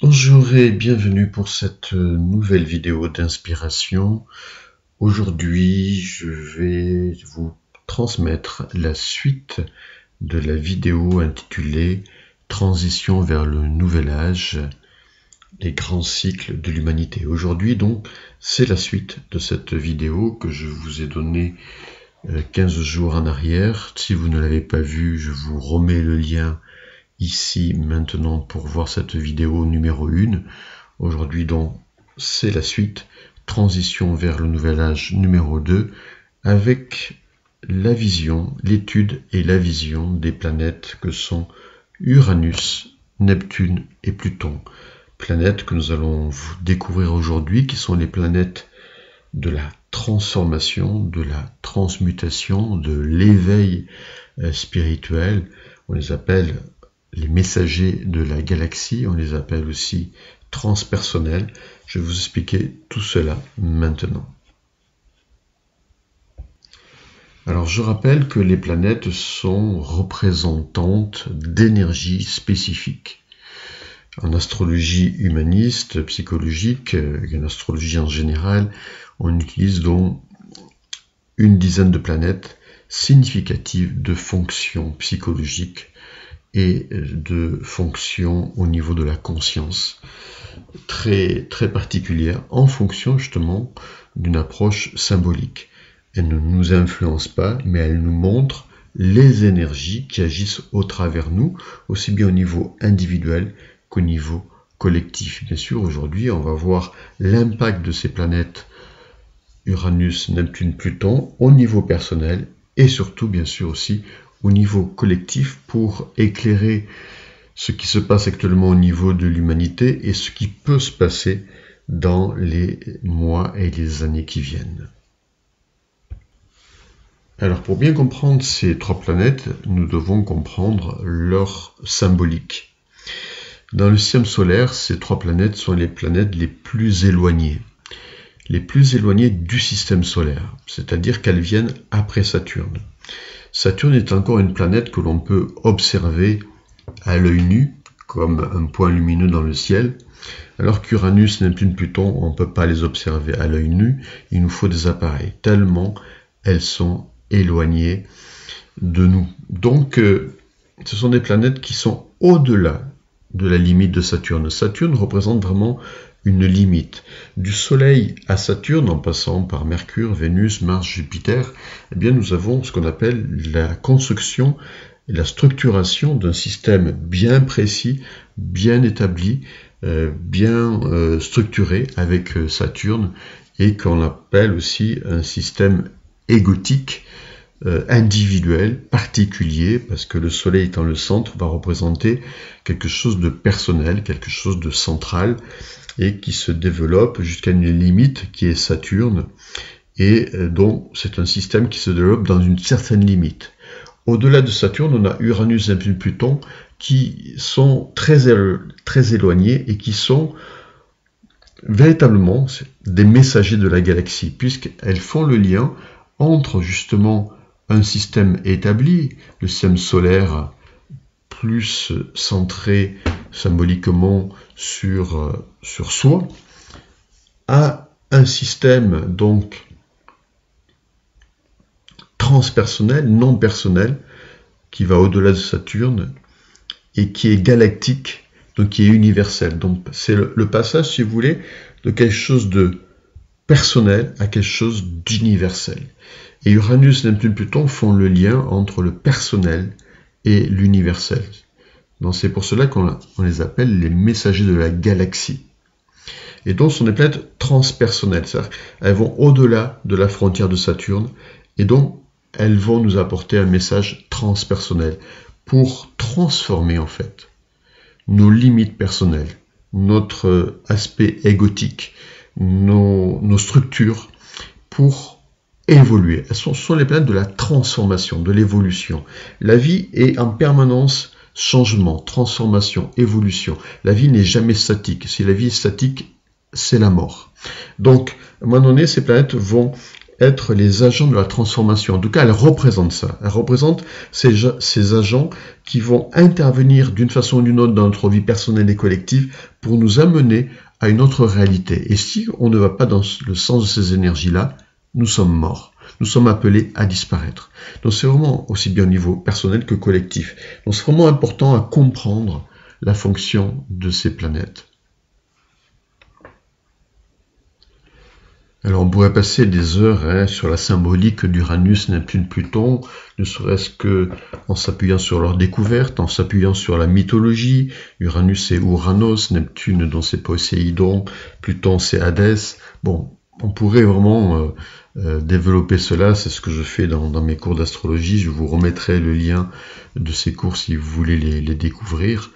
Bonjour et bienvenue pour cette nouvelle vidéo d'inspiration. Aujourd'hui, je vais vous transmettre la suite de la vidéo intitulée Transition vers le nouvel âge, les grands cycles de l'humanité. Aujourd'hui, donc, c'est la suite de cette vidéo que je vous ai donnée 15 jours en arrière. Si vous ne l'avez pas vue, je vous remets le lien ici maintenant pour voir cette vidéo numéro 1. Aujourd'hui donc c'est la suite, transition vers le nouvel âge numéro 2, avec la vision, l'étude et la vision des planètes que sont Uranus, Neptune et Pluton. Planètes que nous allons découvrir aujourd'hui, qui sont les planètes de la transformation, de la transmutation, de l'éveil spirituel. On les appelle les messagers de la galaxie, on les appelle aussi transpersonnels. Je vais vous expliquer tout cela maintenant. Alors je rappelle que les planètes sont représentantes d'énergies spécifiques. En astrologie humaniste, psychologique, en astrologie en général, on utilise donc une dizaine de planètes significatives de fonctions psychologiques et de fonctions au niveau de la conscience très particulière en fonction justement d'une approche symbolique. Elle ne nous influence pas, mais elle nous montre les énergies qui agissent au travers nous, aussi bien au niveau individuel qu'au niveau collectif. Bien sûr, aujourd'hui, on va voir l'impact de ces planètes Uranus, Neptune, Pluton au niveau personnel et surtout, bien sûr, aussi au niveau collectif pour éclairer ce qui se passe actuellement au niveau de l'humanité et ce qui peut se passer dans les mois et les années qui viennent. Alors pour bien comprendre ces trois planètes, nous devons comprendre leur symbolique. Dans le système solaire, ces trois planètes sont les planètes les plus éloignées du système solaire, c'est-à-dire qu'elles viennent après Saturne. Saturne est encore une planète que l'on peut observer à l'œil nu, comme un point lumineux dans le ciel, alors qu'Uranus, Neptune, Pluton, on ne peut pas les observer à l'œil nu, il nous faut des appareils, tellement elles sont éloignées de nous. Donc, ce sont des planètes qui sont au-delà de la limite de Saturne. Saturne représente vraiment une limite. Du Soleil à Saturne, en passant par Mercure, Vénus, Mars, Jupiter, eh bien nous avons ce qu'on appelle la construction et la structuration d'un système bien précis, bien établi, bien structuré avec Saturne, et qu'on appelle aussi un système égotique, individuel, particulier, parce que le Soleil étant le centre va représenter quelque chose de personnel, quelque chose de central, et qui se développe jusqu'à une limite qui est Saturne, et donc c'est un système qui se développe dans une certaine limite. Au-delà de Saturne, on a Uranus, Neptune, Pluton, qui sont très éloignés et qui sont véritablement des messagers de la galaxie, puisqu'elles font le lien entre justement un système établi, le système solaire plus centré symboliquement sur soi, à un système donc transpersonnel, non personnel, qui va au-delà de Saturne et qui est galactique, donc qui est universel. Donc c'est le passage, si vous voulez, de quelque chose de personnel à quelque chose d'universel. Et Uranus, Neptune, Pluton font le lien entre le personnel et l'universel. Donc c'est pour cela qu'on les appelle les messagers de la galaxie. Et donc ce sont des planètes transpersonnelles, c'est-à-dire qu'elles vont au-delà de la frontière de Saturne, et donc elles vont nous apporter un message transpersonnel pour transformer en fait nos limites personnelles, notre aspect égotique, nos structures pour évoluer. Elles sont les planètes de la transformation, de l'évolution. La vie est en permanence changement, transformation, évolution. La vie n'est jamais statique. Si la vie est statique, c'est la mort. Donc, à un moment donné, ces planètes vont être les agents de la transformation. En tout cas, elles représentent ça. Elles représentent ces agents qui vont intervenir d'une façon ou d'une autre dans notre vie personnelle et collective pour nous amener à une autre réalité. Et si on ne va pas dans le sens de ces énergies-là, nous sommes morts. Nous sommes appelés à disparaître. Donc c'est vraiment aussi bien au niveau personnel que collectif. Donc c'est vraiment important à comprendre la fonction de ces planètes. Alors on pourrait passer des heures sur la symbolique d'Uranus, Neptune, Pluton, ne serait-ce que en s'appuyant sur leur découverte, en s'appuyant sur la mythologie. Uranus c'est Ouranos, Neptune dont c'est Poséidon, Pluton c'est Hadès. Bon, on pourrait vraiment développer cela, c'est ce que je fais dans mes cours d'astrologie. Je vous remettrai le lien de ces cours si vous voulez les découvrir.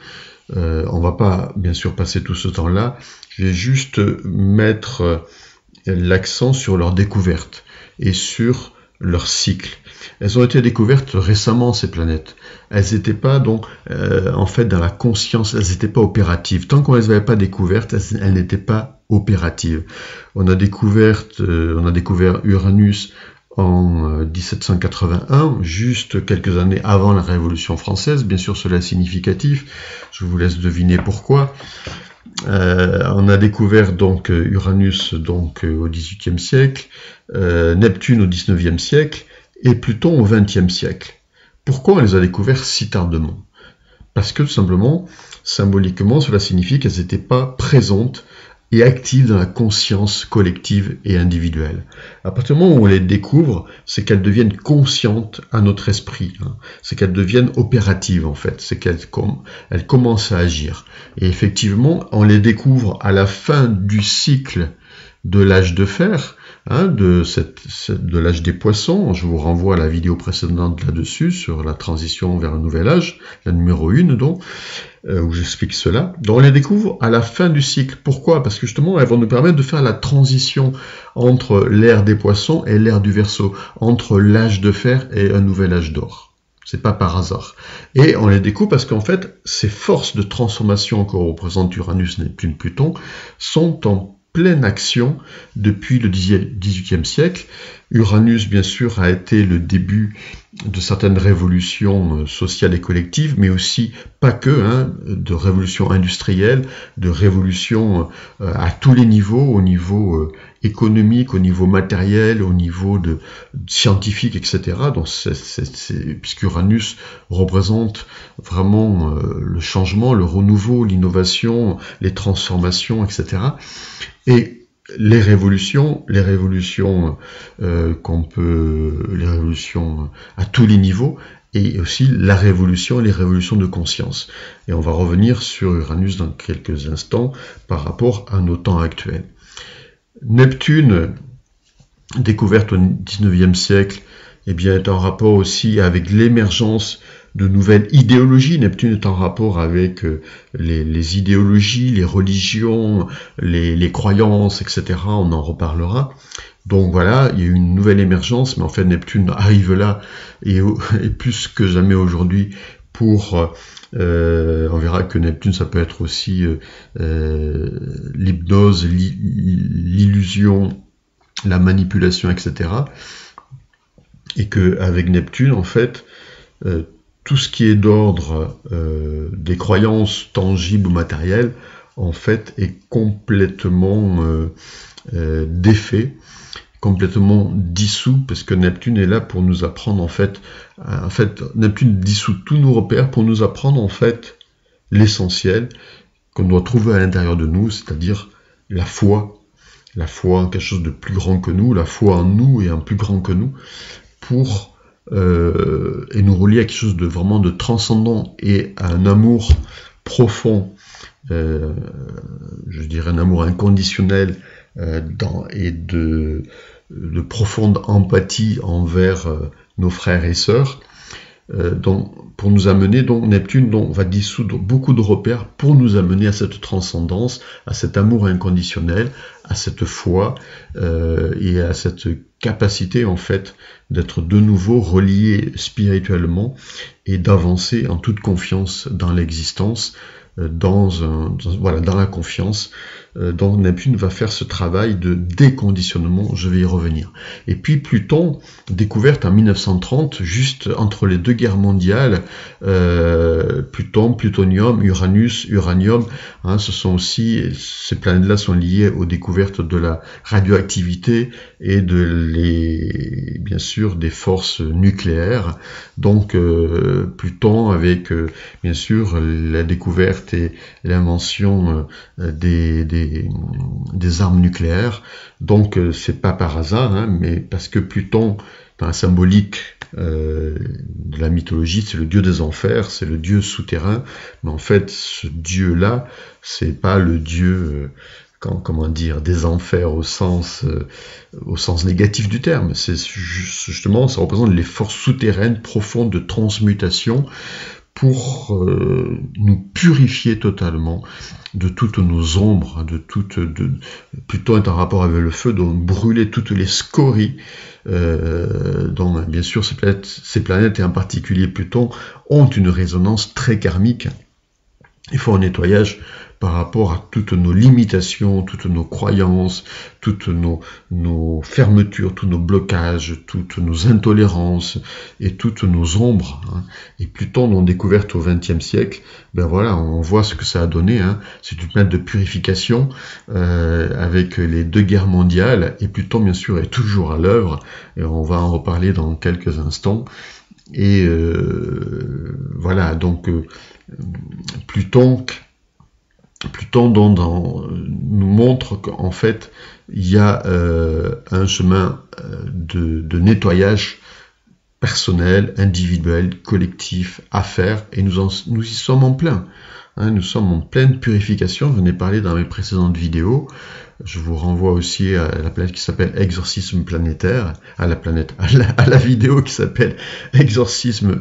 On va pas bien sûr passer tout ce temps-là, je vais juste mettre l'accent sur leur découverte et sur leur cycle. Elles ont été découvertes récemment, ces planètes. Elles n'étaient pas donc en fait dans la conscience, elles n'étaient pas opératives. Tant qu'on ne les avait pas découvertes, elles n'étaient pas opératives. On a découvert Uranus en 1781, juste quelques années avant la Révolution française. Bien sûr, cela est significatif. Je vous laisse deviner pourquoi. On a découvert donc Uranus au XVIIIe siècle, Neptune au XIXe siècle et Pluton au XXe siècle. Pourquoi on les a découverts si tardement? Parce que tout simplement, symboliquement, cela signifie qu'elles n'étaient pas présentes et actives dans la conscience collective et individuelle. À partir du moment où on les découvre, c'est qu'elles deviennent conscientes à notre esprit, c'est qu'elles deviennent opératives en fait, c'est qu'elles commencent à agir. Et effectivement, on les découvre à la fin du cycle de l'âge de fer, de l'âge des poissons. Je vous renvoie à la vidéo précédente là-dessus, sur la transition vers un nouvel âge, la numéro 1 donc, où j'explique cela. Donc on les découvre à la fin du cycle. Pourquoi? Parce que justement, elles vont nous permettre de faire la transition entre l'ère des poissons et l'ère du Verseau, entre l'âge de fer et un nouvel âge d'or. C'est pas par hasard. Et on les découvre parce qu'en fait, ces forces de transformation que représente Uranus, Neptune, Pluton sont en pleine action depuis le XVIIIe siècle. Uranus, bien sûr, a été le début de certaines révolutions sociales et collectives, mais aussi pas que, de révolutions industrielles, de révolutions à tous les niveaux, au niveau économique, au niveau matériel, au niveau scientifique, etc. Donc, puisqu'Uranus représente vraiment le changement, le renouveau, l'innovation, les transformations, etc. Et les révolutions à tous les niveaux, et aussi les révolutions de conscience. Et on va revenir sur Uranus dans quelques instants par rapport à nos temps actuels. Neptune, découverte au XIXe siècle, est en rapport aussi avec l'émergence de nouvelles idéologies. Neptune est en rapport avec les idéologies, les religions, les croyances, etc. On en reparlera. Donc voilà, il y a eu une nouvelle émergence, mais en fait Neptune arrive là, et plus que jamais aujourd'hui, pour... on verra que Neptune, ça peut être aussi l'hypnose, l'illusion, la manipulation, etc. Et qu'avec Neptune, en fait, tout ce qui est d'ordre des croyances tangibles ou matérielles, en fait, est complètement défait, complètement dissous, parce que Neptune est là pour nous apprendre, en fait, Neptune dissout tous nos repères pour nous apprendre, en fait, l'essentiel qu'on doit trouver à l'intérieur de nous, c'est-à-dire la foi en quelque chose de plus grand que nous, la foi en nous et en plus grand que nous, et nous relier à quelque chose de vraiment de transcendant et à un amour profond, je dirais un amour inconditionnel, et de profonde empathie envers nos frères et sœurs. Donc, pour nous amener, donc Neptune va dissoudre beaucoup de repères pour nous amener à cette transcendance, à cet amour inconditionnel, à cette foi et à cette capacité en fait d'être de nouveau relié spirituellement et d'avancer en toute confiance dans l'existence, dans la confiance Donc Neptune va faire ce travail de déconditionnement, je vais y revenir. Et puis Pluton, découverte en 1930, juste entre les deux guerres mondiales, Pluton, plutonium, Uranus, uranium, hein, ce sont aussi, ces planètes-là sont liées aux découvertes de la radioactivité et bien sûr des forces nucléaires. Donc Pluton avec bien sûr la découverte et l'invention des armes nucléaires. Donc c'est pas par hasard, hein, mais parce que Pluton, dans la symbolique de la mythologie, c'est le dieu des enfers, c'est le dieu souterrain, mais en fait ce dieu-là, c'est pas le dieu comment dire, des enfers au sens négatif du terme. C'est justement, ça représente les forces souterraines profondes de transmutation pour nous purifier totalement de toutes nos ombres, Pluton est en rapport avec le feu, donc brûler toutes les scories. Donc bien sûr ces planètes et en particulier Pluton ont une résonance très karmique. Il faut un nettoyage par rapport à toutes nos limitations, toutes nos croyances, toutes nos fermetures, tous nos blocages, toutes nos intolérances et toutes nos ombres. Hein. Et Pluton, non découverte au XXe siècle, ben voilà, on voit ce que ça a donné. Hein. C'est une planète de purification avec les deux guerres mondiales. Et Pluton, bien sûr, est toujours à l'œuvre. Et on va en reparler dans quelques instants. Et voilà, donc Pluton nous montre qu'en fait il y a un chemin de nettoyage personnel, individuel, collectif à faire, et nous y sommes en plein. Hein, nous sommes en pleine purification, j'en ai parlé dans mes précédentes vidéos. Je vous renvoie aussi à la planète qui s'appelle Exorcisme planétaire, à la vidéo qui s'appelle Exorcisme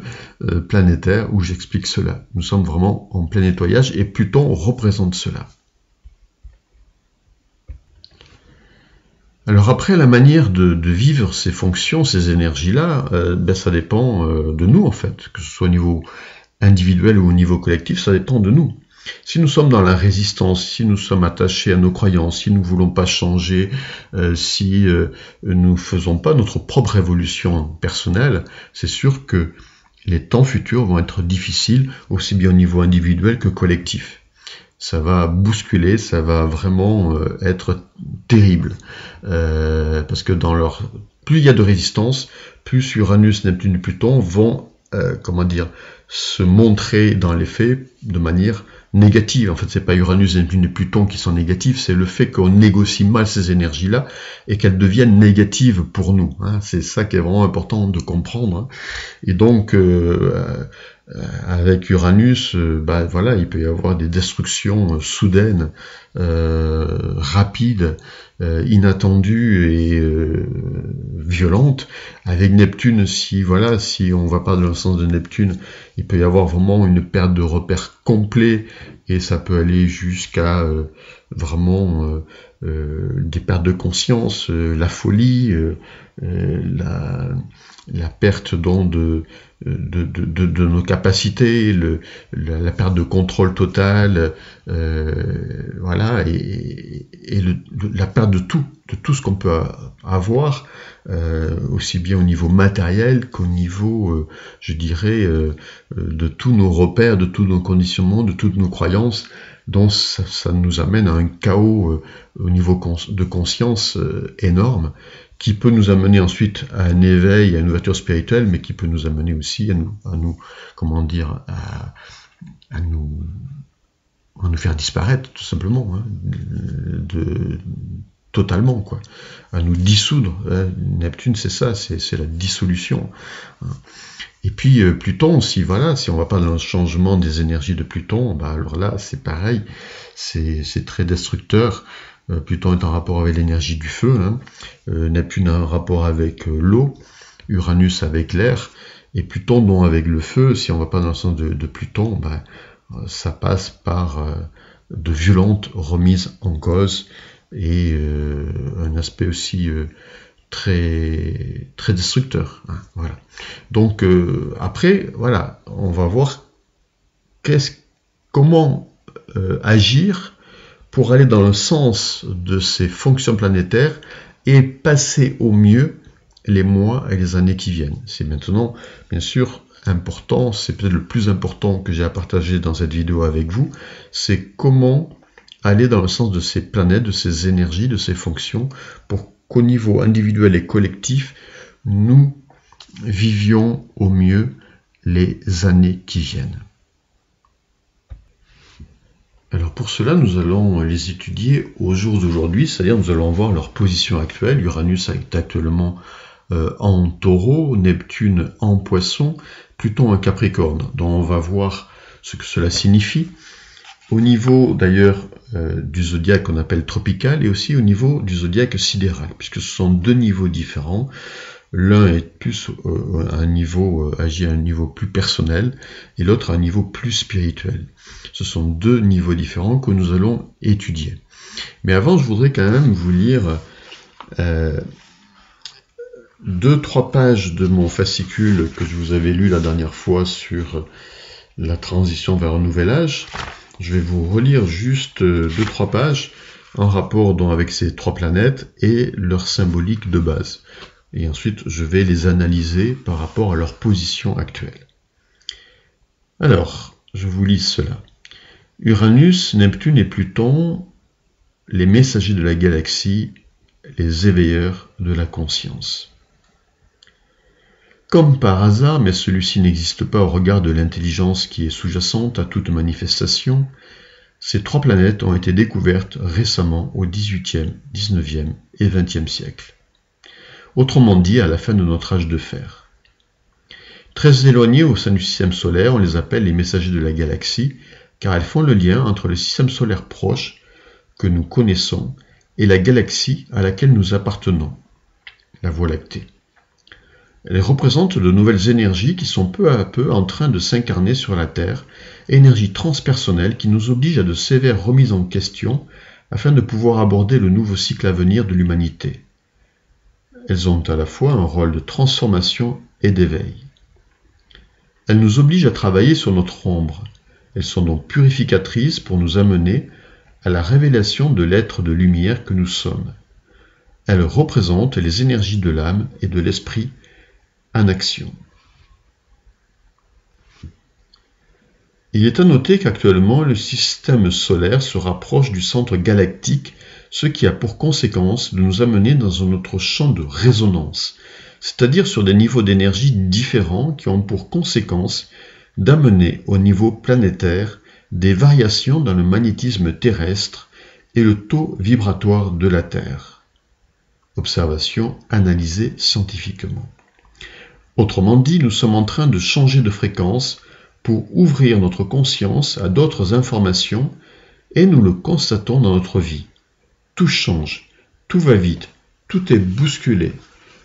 planétaire, où j'explique cela. Nous sommes vraiment en plein nettoyage, et Pluton représente cela. Alors après, la manière de vivre ces fonctions, ces énergies-là, ben ça dépend de nous en fait, que ce soit au niveau individuel ou au niveau collectif, ça dépend de nous. Si nous sommes dans la résistance, si nous sommes attachés à nos croyances, si nous ne voulons pas changer, si nous ne faisons pas notre propre évolution personnelle, c'est sûr que les temps futurs vont être difficiles, aussi bien au niveau individuel que collectif. Ça va bousculer, ça va vraiment être terrible. Parce que plus il y a de résistance, plus Uranus, Neptune et Pluton vont, se montrer dans les faits de manière négative. En fait, c'est pas Uranus, Neptune et Pluton qui sont négatifs, c'est le fait qu'on négocie mal ces énergies-là et qu'elles deviennent négatives pour nous. Hein. C'est ça qui est vraiment important de comprendre. Hein. Et donc, avec Uranus, voilà, il peut y avoir des destructions soudaines, rapides, inattendues et violentes. Avec Neptune, si on va pas dans le sens de Neptune, il peut y avoir vraiment une perte de repères complet, et ça peut aller jusqu'à vraiment des pertes de conscience, la folie, la perte de nos capacités, la perte de contrôle total, voilà, et la perte de tout ce qu'on peut avoir, aussi bien au niveau matériel qu'au niveau, je dirais, de tous nos repères, de tous nos conditionnements, de toutes nos croyances. Donc ça nous amène à un chaos au niveau de conscience énorme, qui peut nous amener ensuite à un éveil, à une ouverture spirituelle, mais qui peut nous amener aussi à nous faire disparaître, tout simplement, hein, totalement, quoi, à nous dissoudre. Neptune, c'est ça, c'est la dissolution. Hein. Et puis Pluton, si on va pas dans le changement des énergies de Pluton, alors là, c'est pareil, c'est très destructeur. Pluton est en rapport avec l'énergie du feu, hein. Neptune a un rapport avec l'eau, Uranus avec l'air, et Pluton donc avec le feu. Si on va pas dans le sens de Pluton, ça passe par de violentes remises en cause, et un aspect aussi très très destructeur. Hein, voilà. Donc après, voilà, on va voir comment agir pour aller dans le sens de ces fonctions planétaires et passer au mieux les mois et les années qui viennent. C'est maintenant, bien sûr, important, c'est peut-être le plus important que j'ai à partager dans cette vidéo avec vous, c'est comment aller dans le sens de ces planètes, de ces énergies, de ces fonctions, pour qu'au niveau individuel et collectif, nous vivions au mieux les années qui viennent. Alors pour cela, nous allons les étudier au jour d'aujourd'hui, c'est-à-dire nous allons voir leur position actuelle. Uranus est actuellement en Taureau, Neptune en Poisson, Pluton en Capricorne. Donc on va voir ce que cela signifie. Au niveau d'ailleurs du zodiaque qu'on appelle tropical et aussi au niveau du zodiaque sidéral, puisque ce sont deux niveaux différents. L'un est plus agit à un niveau plus personnel et l'autre à un niveau plus spirituel. Ce sont deux niveaux différents que nous allons étudier. Mais avant, je voudrais quand même vous lire 2-3 pages de mon fascicule que je vous avais lu la dernière fois sur la transition vers un nouvel âge. Je vais vous relire juste 2-3 pages en rapport donc avec ces 3 planètes et leur symbolique de base. Et ensuite, je vais les analyser par rapport à leur position actuelle. Alors, je vous lis cela. Uranus, Neptune et Pluton, les messagers de la galaxie, les éveilleurs de la conscience. Comme par hasard, mais celui-ci n'existe pas au regard de l'intelligence qui est sous-jacente à toute manifestation, ces 3 planètes ont été découvertes récemment au XVIIIe, XIXe et XXe siècle. Autrement dit, à la fin de notre âge de fer. Très éloignées au sein du système solaire, on les appelle les messagers de la galaxie, car elles font le lien entre le système solaire proche que nous connaissons et la galaxie à laquelle nous appartenons, la Voie lactée. Elles représentent de nouvelles énergies qui sont peu à peu en train de s'incarner sur la Terre, énergies transpersonnelles qui nous obligent à de sévères remises en question afin de pouvoir aborder le nouveau cycle à venir de l'humanité. Elles ont à la fois un rôle de transformation et d'éveil. Elles nous obligent à travailler sur notre ombre. Elles sont donc purificatrices pour nous amener à la révélation de l'être de lumière que nous sommes. Elles représentent les énergies de l'âme et de l'esprit en action. Il est à noter qu'actuellement, le système solaire se rapproche du centre galactique, ce qui a pour conséquence de nous amener dans un autre champ de résonance, c'est-à-dire sur des niveaux d'énergie différents qui ont pour conséquence d'amener au niveau planétaire des variations dans le magnétisme terrestre et le taux vibratoire de la Terre. Observation analysée scientifiquement. Autrement dit, nous sommes en train de changer de fréquence pour ouvrir notre conscience à d'autres informations et nous le constatons dans notre vie. Tout change, tout va vite, tout est bousculé.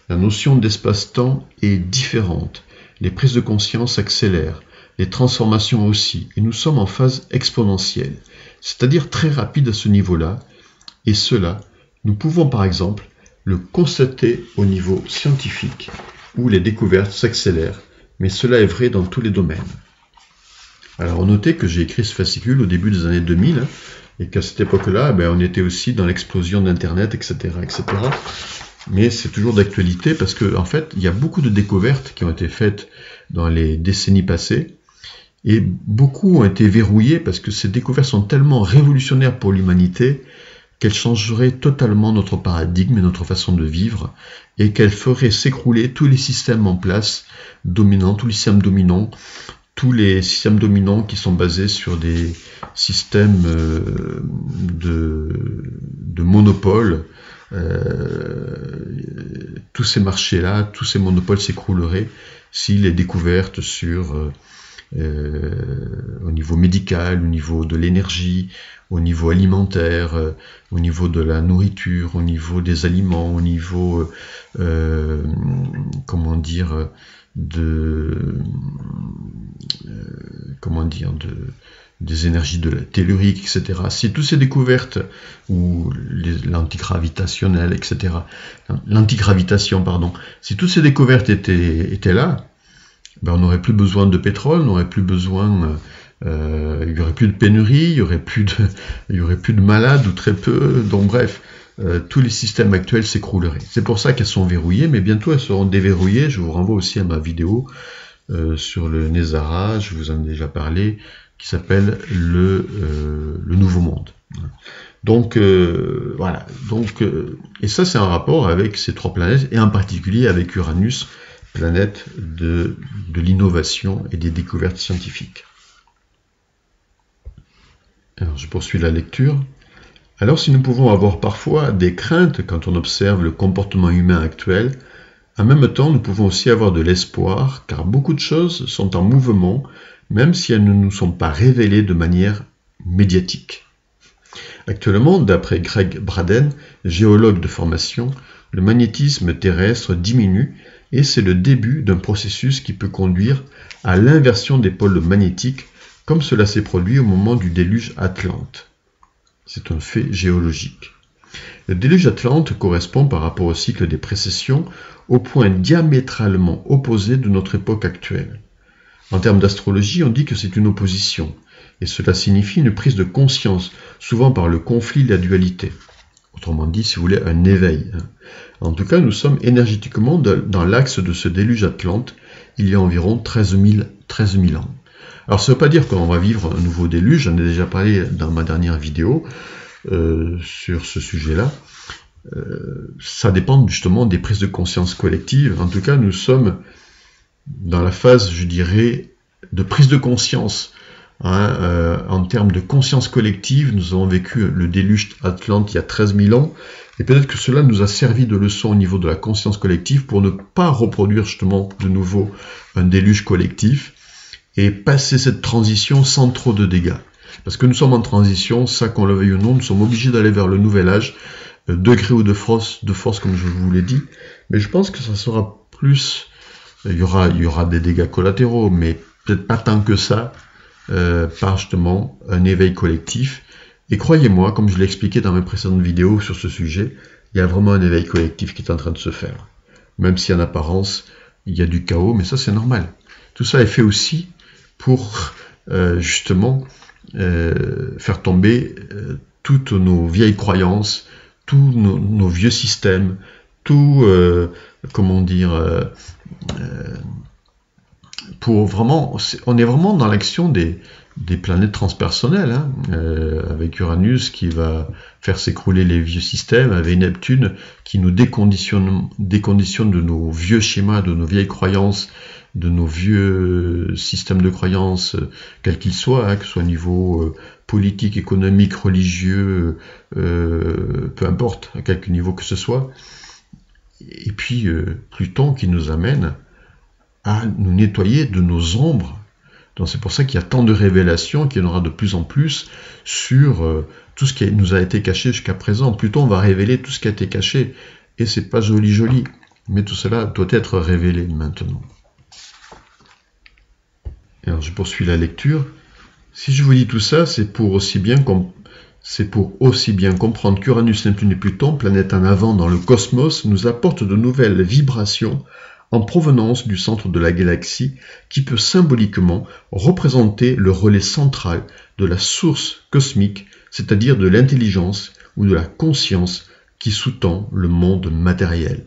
La notion d'espace-temps est différente. Les prises de conscience accélèrent, les transformations aussi, et nous sommes en phase exponentielle, c'est-à-dire très rapide à ce niveau-là, et cela, nous pouvons par exemple le constater au niveau scientifique, où les découvertes s'accélèrent, mais cela est vrai dans tous les domaines. Alors notez que j'ai écrit ce fascicule au début des années 2000, et qu'à cette époque-là, on était aussi dans l'explosion d'Internet, etc., etc. Mais c'est toujours d'actualité parce qu'en fait, il y a beaucoup de découvertes qui ont été faites dans les décennies passées, et beaucoup ont été verrouillées parce que ces découvertes sont tellement révolutionnaires pour l'humanité qu'elles changeraient totalement notre paradigme et notre façon de vivre, et qu'elles feraient s'écrouler tous les systèmes en place dominants, tous les systèmes dominants qui sont basés sur des systèmes de monopole. Tous ces marchés-là, tous ces monopoles s'écrouleraient si les découvertes sur au niveau médical, au niveau de l'énergie, au niveau alimentaire, au niveau de la nourriture, au niveau des aliments, au niveau des énergies telluriques, etc. Si toutes ces découvertes, ou l'antigravitationnel, etc., l'antigravitation, pardon, si toutes ces découvertes étaient là, on n'aurait plus besoin de pétrole, on n'aurait plus besoin il n'y aurait plus de pénurie, il y aurait plus de malades ou très peu, donc bref, tous les systèmes actuels s'écrouleraient. C'est pour ça qu'elles sont verrouillées, mais bientôt elles seront déverrouillées. Je vous renvoie aussi à ma vidéo sur le Nézara, je vous en ai déjà parlé, qui s'appelle le Nouveau Monde. Donc voilà, et ça c'est un rapport avec ces trois planètes, et en particulier avec Uranus, planète de l'innovation et des découvertes scientifiques. Alors je poursuis la lecture. Alors si nous pouvons avoir parfois des craintes quand on observe le comportement humain actuel, en même temps nous pouvons aussi avoir de l'espoir, car beaucoup de choses sont en mouvement, même si elles ne nous sont pas révélées de manière médiatique. Actuellement, d'après Greg Braden, géologue de formation, le magnétisme terrestre diminue et c'est le début d'un processus qui peut conduire à l'inversion des pôles magnétiques, comme cela s'est produit au moment du déluge Atlante. C'est un fait géologique. Le déluge Atlante correspond par rapport au cycle des précessions au point diamétralement opposé de notre époque actuelle. En termes d'astrologie, on dit que c'est une opposition, et cela signifie une prise de conscience, souvent par le conflit et la dualité. Autrement dit, si vous voulez, un éveil. En tout cas, nous sommes énergétiquement dans l'axe de ce déluge Atlante, il y a environ 13 000 ans. Alors ça ne veut pas dire qu'on va vivre un nouveau déluge, j'en ai déjà parlé dans ma dernière vidéo sur ce sujet-là. Ça dépend justement des prises de conscience collectives. En tout cas, nous sommes dans la phase, je dirais, de prise de conscience. En termes de conscience collective, nous avons vécu le déluge Atlante il y a 13 000 ans, et peut-être que cela nous a servi de leçon au niveau de la conscience collective pour ne pas reproduire justement de nouveau un déluge collectif, et passer cette transition sans trop de dégâts. Parce que nous sommes en transition, ça qu'on le veuille ou non, nous sommes obligés d'aller vers le nouvel âge, degré ou de force comme je vous l'ai dit, mais je pense que ça sera plus, il y aura des dégâts collatéraux, mais peut-être pas tant que ça, par justement un éveil collectif. Et croyez-moi, comme je l'ai expliqué dans mes précédentes vidéos sur ce sujet, il y a vraiment un éveil collectif qui est en train de se faire. Même si en apparence, il y a du chaos, mais ça c'est normal. Tout ça est fait aussi pour justement faire tomber toutes nos vieilles croyances, tous nos vieux systèmes, tout, comment dire, pour vraiment, on est vraiment dans l'action des planètes transpersonnelles, avec Uranus qui va faire s'écrouler les vieux systèmes, avec Neptune qui nous déconditionne de nos vieux schémas, de nos vieilles croyances, de nos vieux systèmes de croyances, quels qu'ils soient, que ce soit au niveau politique, économique, religieux, peu importe, à quelque niveau que ce soit. Et puis Pluton qui nous amène à nous nettoyer de nos ombres. Donc c'est pour ça qu'il y a tant de révélations, qu'il y en aura de plus en plus sur tout ce qui nous a été caché jusqu'à présent. Pluton va révéler tout ce qui a été caché, et c'est pas joli, mais tout cela doit être révélé maintenant. Alors je poursuis la lecture. Si je vous dis tout ça, c'est pour aussi bien comprendre qu'Uranus, Neptune et Pluton, planètes en avant dans le cosmos, nous apportent de nouvelles vibrations en provenance du centre de la galaxie qui peut symboliquement représenter le relais central de la source cosmique, c'est-à-dire de l'intelligence ou de la conscience qui sous-tend le monde matériel.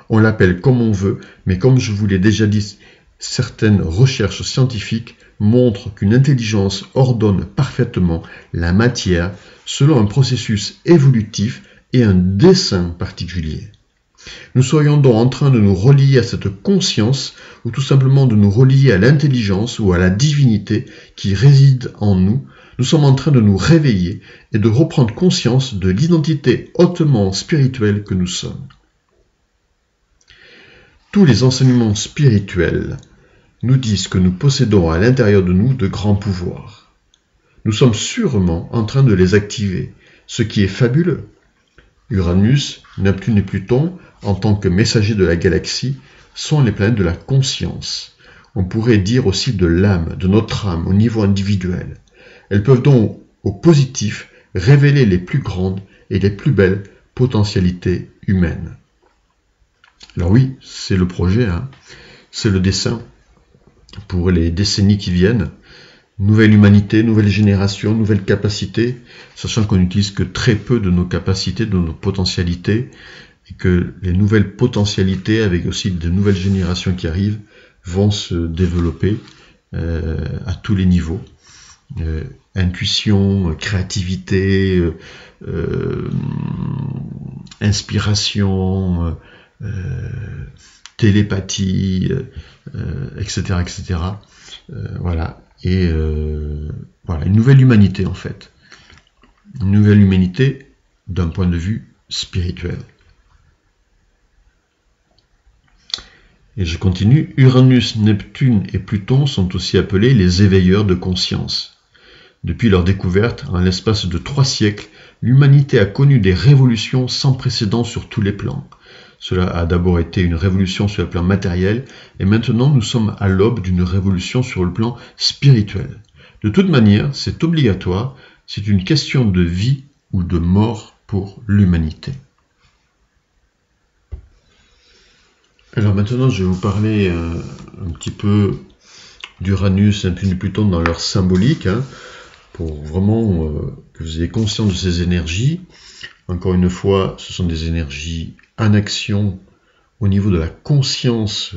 On l'appelle comme on veut, mais comme je vous l'ai déjà dit, certaines recherches scientifiques montrent qu'une intelligence ordonne parfaitement la matière selon un processus évolutif et un dessein particulier. Nous serions donc en train de nous relier à cette conscience, ou tout simplement de nous relier à l'intelligence ou à la divinité qui réside en nous. Nous sommes en train de nous réveiller et de reprendre conscience de l'identité hautement spirituelle que nous sommes. Tous les enseignements spirituels nous disent que nous possédons à l'intérieur de nous de grands pouvoirs. Nous sommes sûrement en train de les activer, ce qui est fabuleux. Uranus, Neptune et Pluton, en tant que messagers de la galaxie, sont les planètes de la conscience. On pourrait dire aussi de l'âme, de notre âme au niveau individuel. Elles peuvent donc, au positif, révéler les plus grandes et les plus belles potentialités humaines. Alors oui, c'est le projet, c'est le dessein. Pour les décennies qui viennent, nouvelle humanité, nouvelle génération, nouvelle capacité, sachant qu'on n'utilise que très peu de nos capacités, de nos potentialités, et que les nouvelles potentialités, avec aussi de nouvelles générations qui arrivent, vont se développer à tous les niveaux. Intuition, créativité, inspiration, télépathie, etc., etc. Voilà. Et voilà, une nouvelle humanité en fait. Une nouvelle humanité d'un point de vue spirituel. Et je continue. Uranus, Neptune et Pluton sont aussi appelés les éveilleurs de conscience. Depuis leur découverte, en l'espace de 3 siècles, l'humanité a connu des révolutions sans précédent sur tous les plans. Cela a d'abord été une révolution sur le plan matériel, et maintenant nous sommes à l'aube d'une révolution sur le plan spirituel. De toute manière, c'est obligatoire, c'est une question de vie ou de mort pour l'humanité. Alors maintenant, je vais vous parler un petit peu d'Uranus, Neptune et Pluton dans leur symbolique, pour vraiment que vous ayez conscience de ces énergies. Encore une fois, ce sont des énergies en action au niveau de la conscience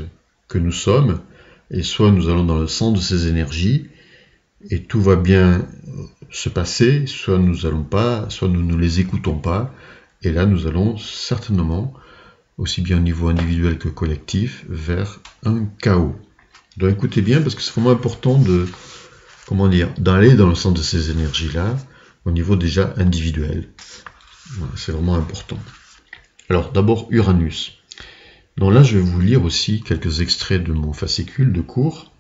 que nous sommes, et soit nous allons dans le sens de ces énergies, et tout va bien se passer, soit nous allons pas, soit nous ne les écoutons pas, et là nous allons certainement, aussi bien au niveau individuel que collectif, vers un chaos. Donc écoutez bien, parce que c'est vraiment important de, d'aller dans le sens de ces énergies-là, au niveau déjà individuel. Voilà, c'est vraiment important. Alors d'abord Uranus. Donc là je vais vous lire aussi quelques extraits de mon fascicule de cours.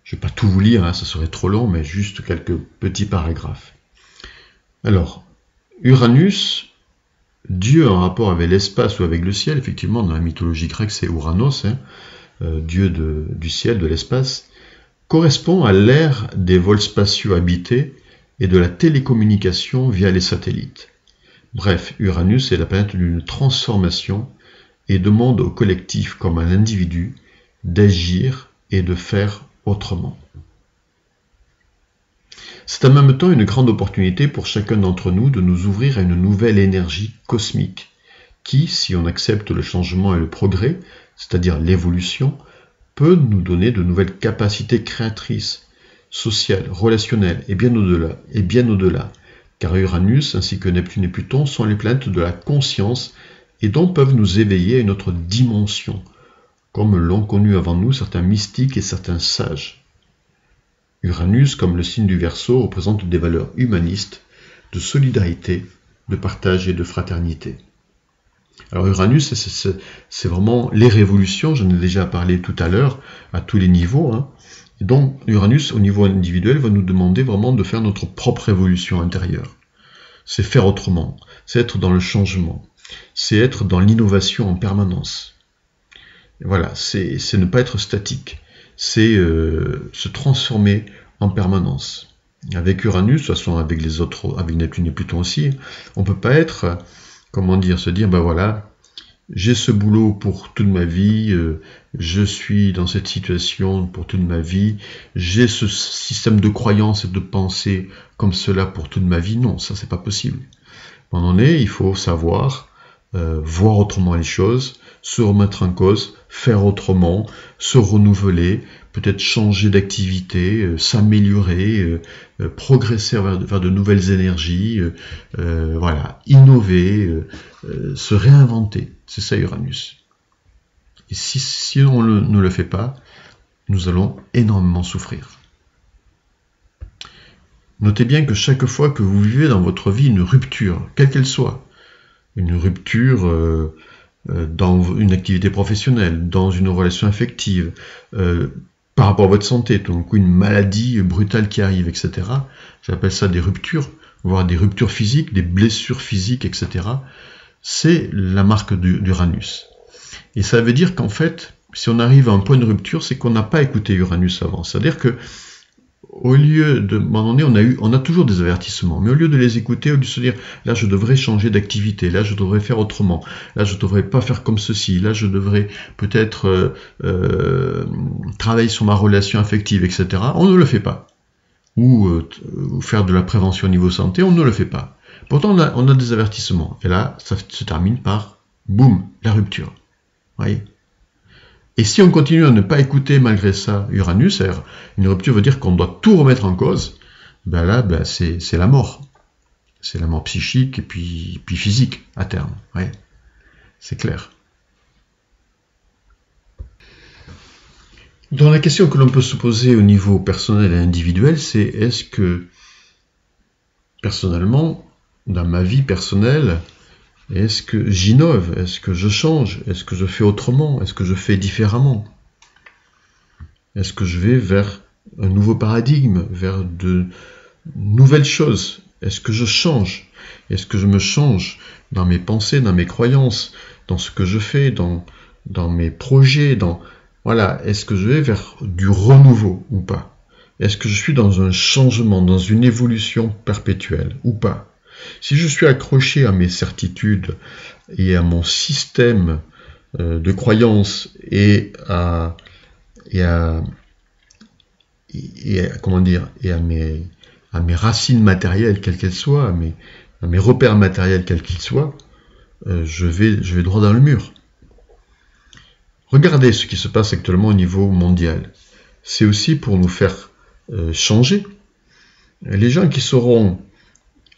Je ne vais pas tout vous lire, ça serait trop long, mais juste quelques petits paragraphes. Alors, Uranus, Dieu en rapport avec l'espace ou avec le ciel, effectivement dans la mythologie grecque c'est Uranos, Dieu du ciel, de l'espace, correspond à l'ère des vols spatiaux habités et de la télécommunication via les satellites. Bref, Uranus est la planète d'une transformation et demande au collectif comme à l'individu d'agir et de faire autrement. C'est en même temps une grande opportunité pour chacun d'entre nous de nous ouvrir à une nouvelle énergie cosmique qui, si on accepte le changement et le progrès, c'est-à-dire l'évolution, peut nous donner de nouvelles capacités créatrices, sociales, relationnelles et bien au-delà, car Uranus ainsi que Neptune et Pluton sont les planètes de la conscience et donc peuvent nous éveiller à une autre dimension, comme l'ont connu avant nous certains mystiques et certains sages. Uranus, comme le signe du Verseau, représente des valeurs humanistes, de solidarité, de partage et de fraternité. Alors Uranus, c'est vraiment les révolutions, j'en ai déjà parlé tout à l'heure, à tous les niveaux. Et donc Uranus, au niveau individuel, va nous demander vraiment de faire notre propre évolution intérieure. C'est faire autrement, c'est être dans le changement, c'est être dans l'innovation en permanence. Voilà, c'est ne pas être statique, c'est se transformer en permanence. Avec Uranus, de toute façon avec les autres, avec Neptune et Pluton aussi, on ne peut pas être, se dire, ben voilà, j'ai ce boulot pour toute ma vie, je suis dans cette situation pour toute ma vie, j'ai ce système de croyances et de pensée comme cela pour toute ma vie. Non, ça c'est pas possible. À un moment donné, il faut savoir voir autrement les choses, se remettre en cause, faire autrement, se renouveler, peut-être changer d'activité, s'améliorer, progresser vers de nouvelles énergies, voilà, innover, se réinventer. C'est ça Uranus. Et si on ne le fait pas, nous allons énormément souffrir. Notez bien que chaque fois que vous vivez dans votre vie une rupture, quelle qu'elle soit, une rupture dans une activité professionnelle, dans une relation affective, par rapport à votre santé, donc une maladie brutale qui arrive, etc. J'appelle ça des ruptures, voire des ruptures physiques, des blessures physiques, etc. C'est la marque d'Uranus. Et ça veut dire qu'en fait, si on arrive à un point de rupture, c'est qu'on n'a pas écouté Uranus avant. C'est-à-dire que au lieu de, à un moment donné, on a toujours des avertissements, mais au lieu de les écouter, au lieu de se dire, là je devrais changer d'activité, là je devrais faire autrement, là je devrais pas faire comme ceci, là je devrais peut-être travailler sur ma relation affective, etc. On ne le fait pas. Ou faire de la prévention au niveau santé, on ne le fait pas. Pourtant on a des avertissements, et là ça se termine par, boum, la rupture. Vous voyez ? Et si on continue à ne pas écouter malgré ça Uranus, une rupture veut dire qu'on doit tout remettre en cause, ben là, c'est la mort. C'est la mort psychique et puis physique à terme. Ouais. C'est clair. Donc la question que l'on peut se poser au niveau personnel et individuel, c'est est-ce que, personnellement, dans ma vie personnelle, est-ce que j'innove? Est-ce que je change? Est-ce que je fais autrement? Est-ce que je fais différemment? Est-ce que je vais vers un nouveau paradigme, vers de nouvelles choses? Est-ce que je change? Est-ce que je me change dans mes pensées, dans mes croyances, dans ce que je fais, dans mes projets, voilà, est-ce que je vais vers du renouveau ou pas? Est-ce que je suis dans un changement, dans une évolution perpétuelle ou pas? Si je suis accroché à mes certitudes et à mon système de croyances et à mes racines matérielles, quelles qu'elles soient, à mes repères matériels, quels qu'ils soient, je vais droit dans le mur. Regardez ce qui se passe actuellement au niveau mondial. C'est aussi pour nous faire changer. Les gens qui seront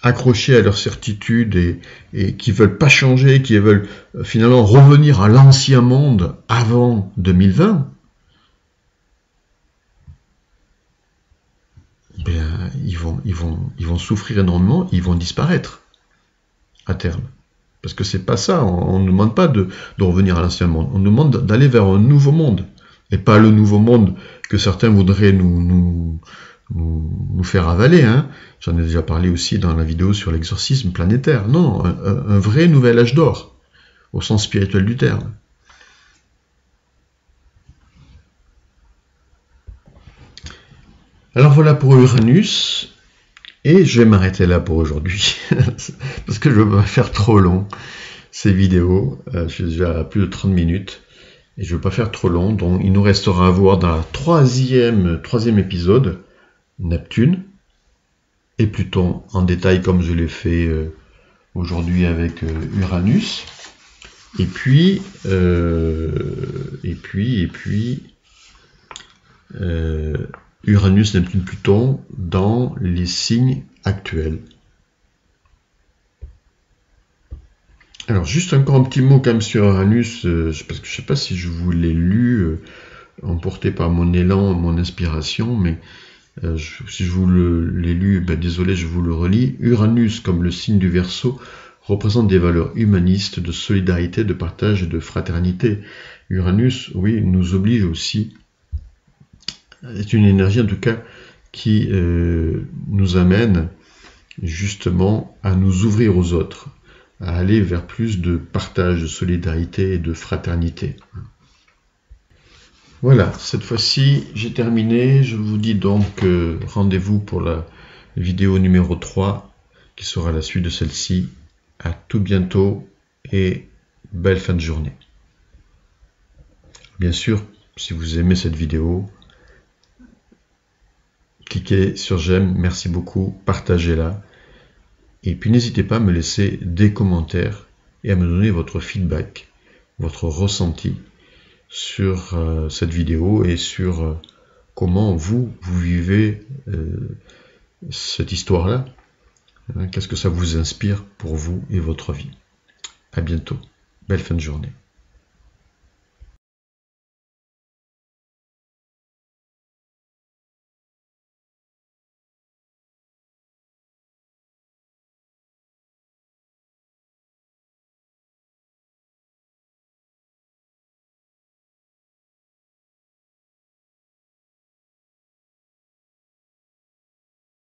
accrochés à leurs certitudes et qui veulent pas changer, qui veulent finalement revenir à l'ancien monde avant 2020, ils vont souffrir énormément, ils vont disparaître à terme. Parce que c'est pas ça, on ne demande pas de revenir à l'ancien monde, on demande d'aller vers un nouveau monde, et pas le nouveau monde que certains voudraient nous faire avaler, hein. J'en ai déjà parlé aussi dans la vidéo sur l'exorcisme planétaire. Non, un vrai nouvel âge d'or, au sens spirituel du terme. Alors voilà pour Uranus, et je vais m'arrêter là pour aujourd'hui, parce que je ne veux pas faire trop long ces vidéos, je suis déjà à plus de 30 minutes, et je ne veux pas faire trop long, donc il nous restera à voir dans la troisième épisode, Neptune et Pluton en détail comme je l'ai fait aujourd'hui avec Uranus, et puis Uranus, Neptune, Pluton dans les signes actuels. Alors juste encore un petit mot quand même sur Uranus, parce que je ne sais pas si je vous l'ai lu, emporté par mon élan, mon inspiration, mais si je vous l'ai lu, désolé, je vous le relis. Uranus, comme le signe du Verseau, représente des valeurs humanistes, de solidarité, de partage et de fraternité. Uranus, oui, nous oblige aussi, c'est une énergie en tout cas qui nous amène justement à nous ouvrir aux autres, à aller vers plus de partage, de solidarité et de fraternité. Voilà, cette fois-ci, j'ai terminé. Je vous dis donc rendez-vous pour la vidéo numéro 3, qui sera la suite de celle-ci. À tout bientôt et belle fin de journée. Bien sûr, si vous aimez cette vidéo, cliquez sur j'aime, merci beaucoup, partagez-la. Et puis n'hésitez pas à me laisser des commentaires et à me donner votre feedback, votre ressenti sur cette vidéo et sur comment vous vivez cette histoire-là. Qu'est-ce que ça vous inspire pour vous et votre vie. À bientôt. Belle fin de journée.